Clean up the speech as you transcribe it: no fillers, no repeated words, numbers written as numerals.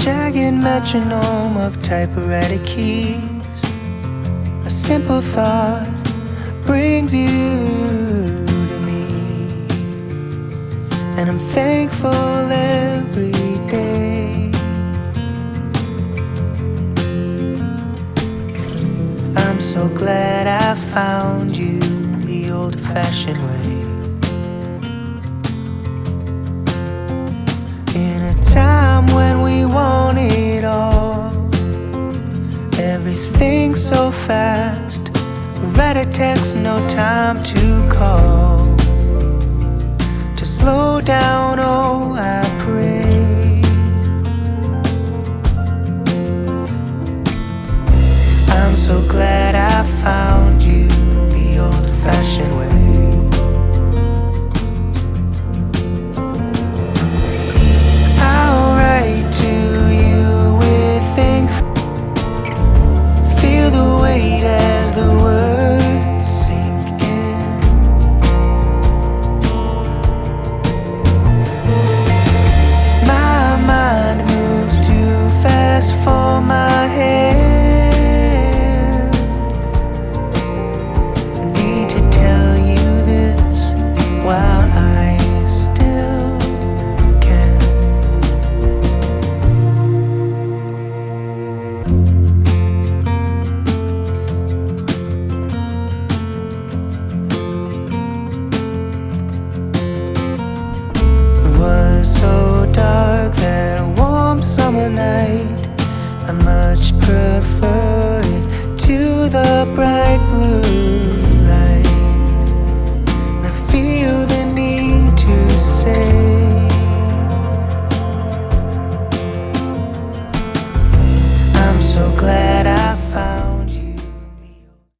jagged metronome of typewriter keys. A simple thought brings you to me, and I'm thankful every day. I'm so glad I found you the old-fashioned way. In a time when we want it all, everything so fast. Write a text, no time to call. To slow down, oh, I pray. I'm so glad I found you the old-fashioned way. I'll write to you with ink. Feel the weight as the words sink in. My mind moves too fast for my hand. I need to tell you this while I still can. It was so dark that warm summer night. I much prefer it to the bright blue light. And I feel the need to say, I'm so glad